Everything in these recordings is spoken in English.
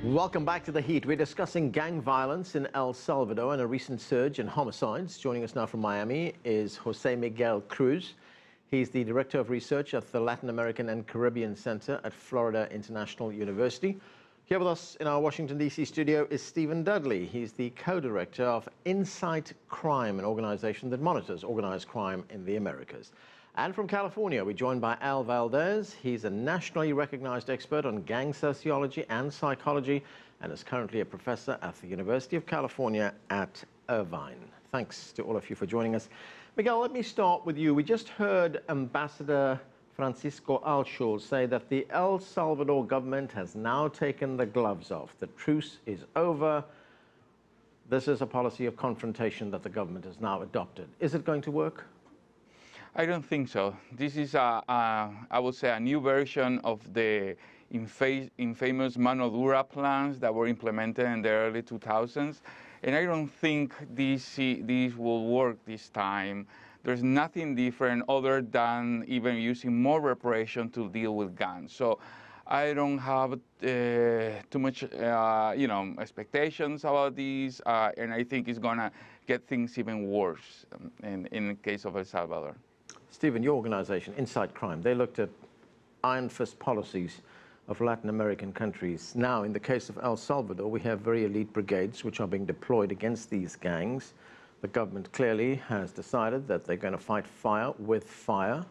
Welcome back to The Heat. We're discussing gang violence in El Salvador and a recent surge in homicides. Joining us now from Miami is Jose Miguel Cruz. He's the Director of Research at the Latin American and Caribbean Center at Florida International University. Here with us in our Washington, D.C. studio is Stephen Dudley. He's the co-director of Insight Crime, an organization that monitors organized crime in the Americas. And from California, we're joined by Al Valdez. He's a nationally recognized expert on gang sociology and psychology and is currently a professor at the University of California at Irvine. Thanks to all of you for joining us. Miguel, let me start with you. We just heard Ambassador Francisco Alchol say that the El Salvador government has now taken the gloves off. The truce is over. This is a policy of confrontation that the government has now adopted. Is it going to work? I don't think so. This is, I would say, a new version of the infamous mano dura plans that were implemented in the early 2000s. And I don't think this will work this time. There's nothing different other than even using more repression to deal with guns. So I don't have too much, expectations about this, and I think it's gonna get things even worse in the case of El Salvador. Stephen, your organization, Insight Crime, they looked at iron fist policies of Latin American countries. Now, in the case of El Salvador, we have very elite brigades which are being deployed against these gangs. The government clearly has decided that they're going to fight fire with fire.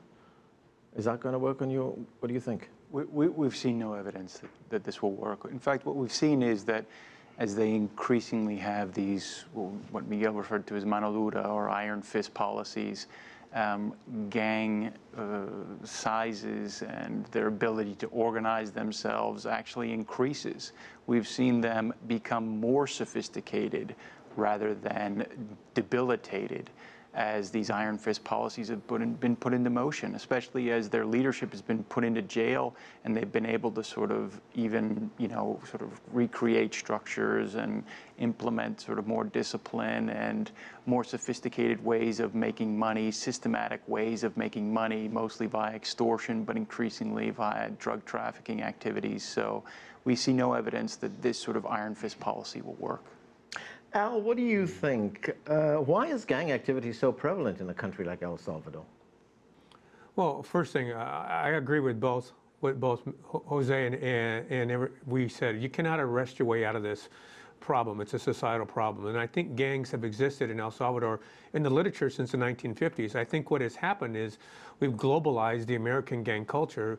Is that going to work on you? What do you think? We've seen no evidence that this will work. In fact, what we've seen is that as they increasingly have these, what Miguel referred to as mano dura or iron fist policies, gang sizes and their ability to organize themselves actually increases. We've seen them become more sophisticated rather than debilitated as these iron fist policies have been put into motion, especially as their leadership has been put into jail and they've been able to sort of even, sort of recreate structures and implement sort of more discipline and more sophisticated ways of making money, systematic ways of making money, mostly via extortion, but increasingly via drug trafficking activities. So we see no evidence that this sort of iron fist policy will work. Al, what do you think? Why is gang activity so prevalent in a country like El Salvador? Well, first thing, I agree with both Jose and we said. You cannot arrest your way out of this problem. It's a societal problem. And I think gangs have existed in El Salvador in the literature since the 1950s. I think what has happened is we've globalized the American gang culture.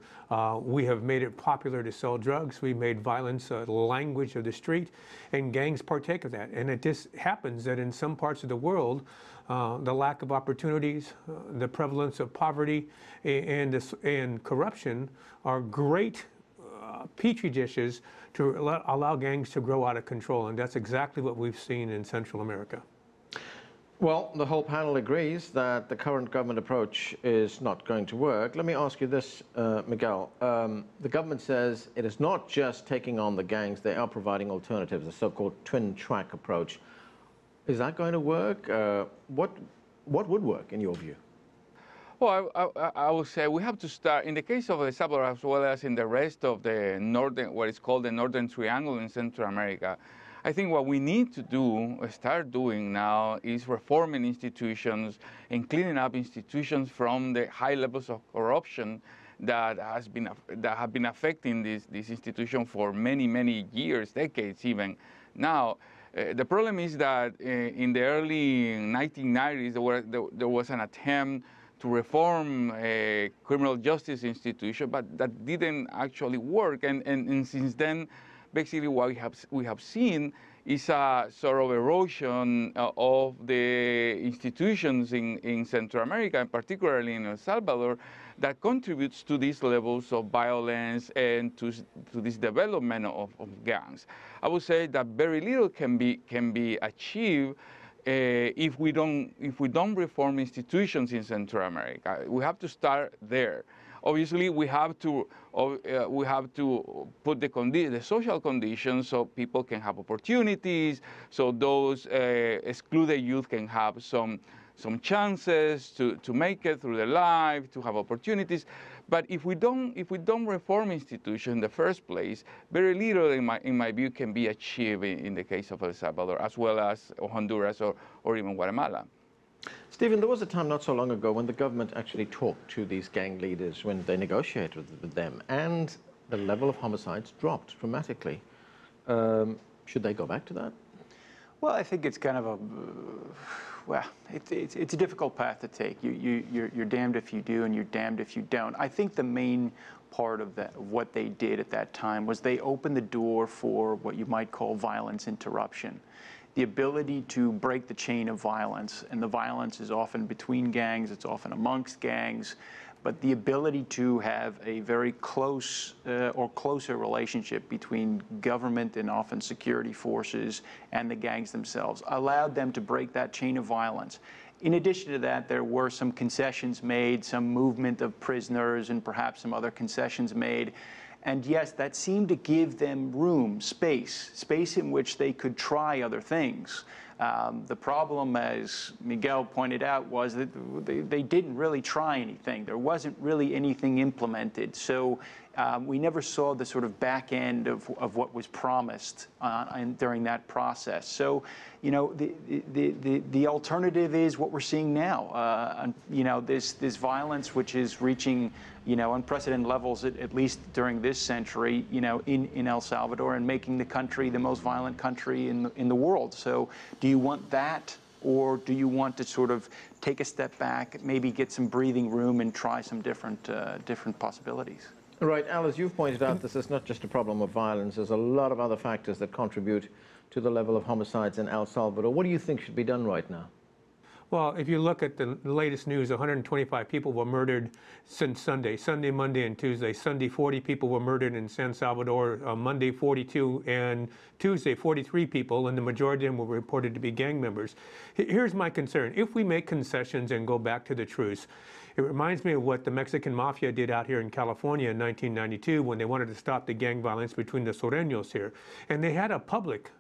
We have made it popular to sell drugs. We made violence a language of the street, and gangs partake of that. And it just happens that in some parts of the world, the lack of opportunities, the prevalence of poverty, and corruption are great petri dishes to allow gangs to grow out of control, and that's exactly what we've seen in Central America. Well, the whole panel agrees that the current government approach is not going to work. Let me ask you this, Miguel. The government says it is not just taking on the gangs, they are providing alternatives, a so-called twin-track approach. Is that going to work? What would work, in your view? Well, I would say we have to start, in the case of El Salvador as well as in the rest of the northern, what is called the Northern Triangle in Central America, I think what we need to do, start doing now, is reforming institutions and cleaning up institutions from the high levels of corruption that have been affecting this institution for many, many years, decades even. Now, the problem is that in the early 1990s, there was an attempt to reform a criminal justice institution, but that didn't actually work. And since then, basically what we have seen is a sort of erosion of the institutions in Central America, and particularly in El Salvador, that contributes to these levels of violence and to this development of gangs. I would say that very little can be achieved if we don't reform institutions in Central America. We have to start there. Obviously, we have to put the social conditions so people can have opportunities, so those excluded youth can have some chances to make it through their life, to have opportunities. But if we don't reform institutions in the first place, very little, in my view, can be achieved in the case of El Salvador, as well as Honduras or even Guatemala. Stephen, there was a time not so long ago when the government actually talked to these gang leaders when they negotiated with them, and the level of homicides dropped dramatically. Should they go back to that? Well, I think it's kind of a, well, it's a difficult path to take. You're damned if you do and you're damned if you don't. I think the main part of what they did at that time was they opened the door for what you might call violence interruption. The ability to break the chain of violence, and the violence is often between gangs, it's often amongst gangs, but the ability to have a very close or closer relationship between government and often security forces and the gangs themselves allowed them to break that chain of violence. In addition to that, there were some concessions made, some movement of prisoners, and perhaps some other concessions made. And yes, that seemed to give them room, space in which they could try other things. The problem, as Miguel pointed out, was that they didn't really try anything. There wasn't really anything implemented. So we never saw the sort of back end of what was promised during that process. So, you know, the alternative is what we're seeing now. You know, this violence, which is reaching, you know, unprecedented levels, at least during this century, you know, in El Salvador, and making the country the most violent country in the world. So do you want that, or do you want to sort of take a step back, maybe get some breathing room and try some different possibilities? Right, Al, as you've pointed out, this is not just a problem of violence. There's a lot of other factors that contribute to the level of homicides in El Salvador. What do you think should be done right now? Well, if you look at the latest news, 125 people were murdered since Sunday, Monday, and Tuesday. Sunday, 40 people were murdered in San Salvador. Monday, 42, and Tuesday, 43 people, and the majority of them were reported to be gang members. Here's my concern. If we make concessions and go back to the truce, it reminds me of what the Mexican mafia did out here in California in 1992 when they wanted to stop the gang violence between the Sureños here. And they had a public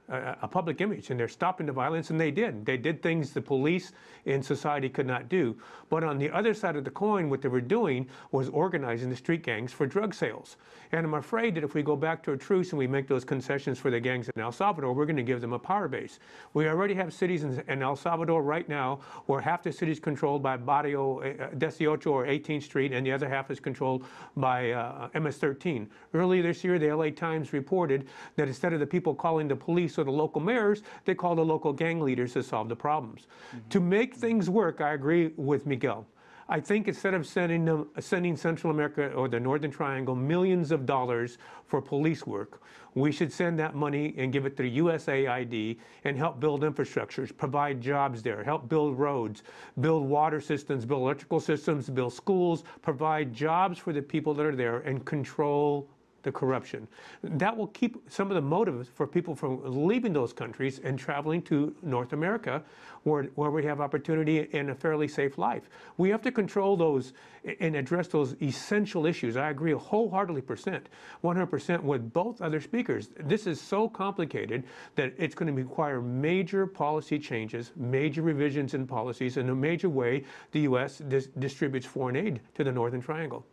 image, and they're stopping the violence, and they did. They did things the police and society could not do. But on the other side of the coin, what they were doing was organizing the street gangs for drug sales. And I'm afraid that if we go back to a truce and we make those concessions for the gangs in El Salvador, we're going to give them a power base. We already have cities in El Salvador right now where half the city is controlled by Barrio 18 or 18th Street, and the other half is controlled by MS-13. Earlier this year, the LA Times reported that instead of the people calling the police or the local mayors, they called the local gang leaders to solve the problems. To make things work, I agree with Miguel. I think instead of sending Central America or the Northern Triangle millions of dollars for police work, we should send that money and give it to USAID and help build infrastructures, provide jobs there, help build roads, build water systems, build electrical systems, build schools, provide jobs for the people that are there, and control the corruption. That will keep some of the motives for people from leaving those countries and traveling to North America, where we have opportunity and a fairly safe life. We have to control those and address those essential issues. I agree wholeheartedly, 100% with both other speakers. This is so complicated that it's going to require major policy changes, major revisions in policies, and a major way the U.S. distributes foreign aid to the Northern Triangle.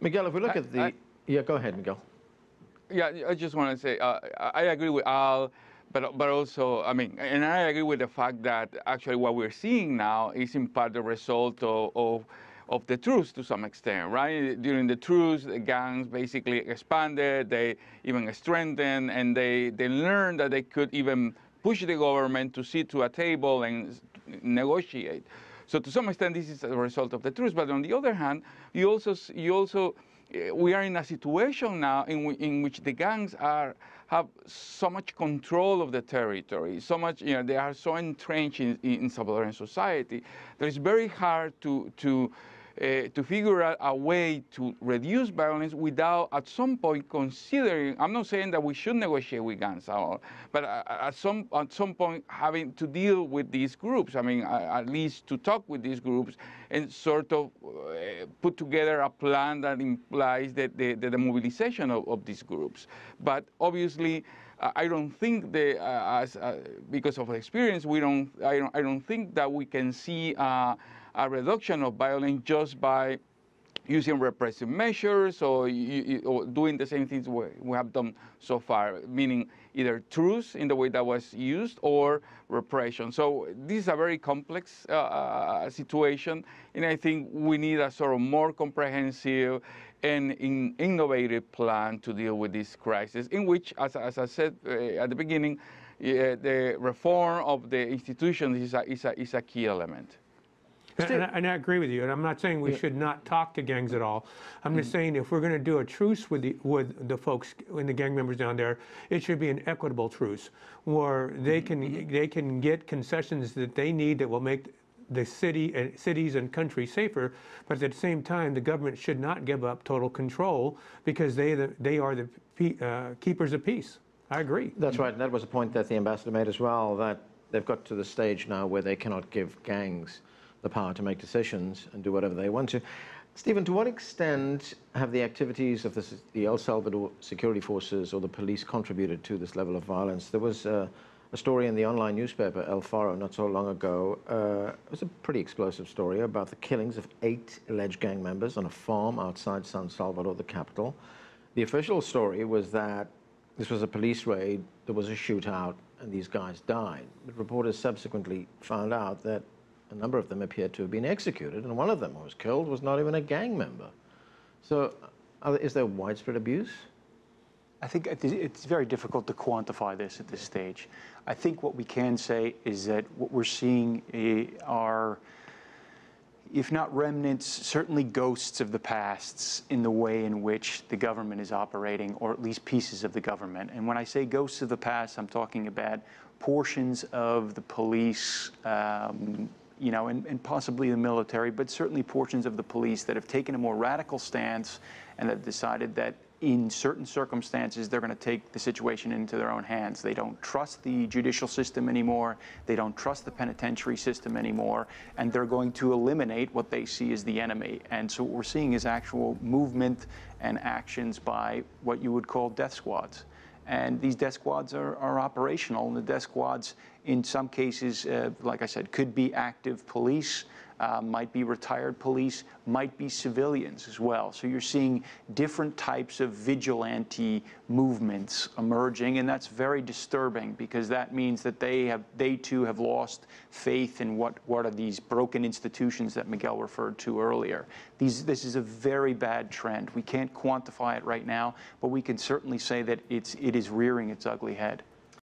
Miguel, if we look at the... Yeah, go ahead, Miguel. Yeah, I just want to say, I agree with Al, but also, I mean, and I agree with the fact that actually what we're seeing now is in part the result of the truce to some extent, right? During the truce, the gangs basically expanded, they even strengthened, and they learned that they could even push the government to sit to a table and negotiate. So to some extent, this is a result of the truce. But on the other hand, we are in a situation now in which the gangs have so much control of the territory, so much, you know, they are so entrenched in Salvadoran society that it's very hard to figure out a way to reduce violence without at some point considering, I'm not saying that we should negotiate with gangs at all, but at some point having to deal with these groups. I mean, at least to talk with these groups and sort of put together a plan that implies that the mobilization of these groups. But obviously, I don't think because of experience, I don't think that we can see a reduction of violence just by using repressive measures or doing the same things we have done so far, meaning either truce in the way that was used or repression. So this is a very complex situation, and I think we need a sort of more comprehensive and innovative plan to deal with this crisis, in which, as I said at the beginning, the reform of the institutions is a key element. And I agree with you. And I'm not saying we should not talk to gangs at all. I'm just saying if we're going to do a truce with the folks and the gang members down there, it should be an equitable truce where they can get concessions that they need that will make the cities and country safer. But at the same time, the government should not give up total control because they are the keepers of peace. I agree. That's right. And that was a point that the ambassador made as well, that they've got to the stage now where they cannot give gangs the power to make decisions and do whatever they want to. Stephen, to what extent have the activities of the El Salvador security forces or the police contributed to this level of violence? There was a story in the online newspaper, El Faro, not so long ago. It was a pretty explosive story about the killings of 8 alleged gang members on a farm outside San Salvador, the capital. The official story was that this was a police raid, there was a shootout, and these guys died. But reporters subsequently found out that a number of them appeared to have been executed, and one of them who was killed was not even a gang member. So is there widespread abuse? I think it's very difficult to quantify this at this stage. I think what we can say is that what we're seeing are, if not remnants, certainly ghosts of the pasts in the way in which the government is operating, or at least pieces of the government. And when I say ghosts of the past, I'm talking about portions of the police, you know, and possibly the military, but certainly portions of the police that have taken a more radical stance and have decided that in certain circumstances, they're going to take the situation into their own hands. They don't trust the judicial system anymore. They don't trust the penitentiary system anymore. And they're going to eliminate what they see as the enemy. And so what we're seeing is actual movement and actions by what you would call death squads. And these death squads are operational, and the death squads, in some cases, like I said, could be active police, might be retired police, might be civilians as well. So you're seeing different types of vigilante movements emerging, and that's very disturbing because that means that they too have lost faith in what are these broken institutions that Miguel referred to earlier. This is a very bad trend. We can't quantify it right now, but we can certainly say that it is rearing its ugly head.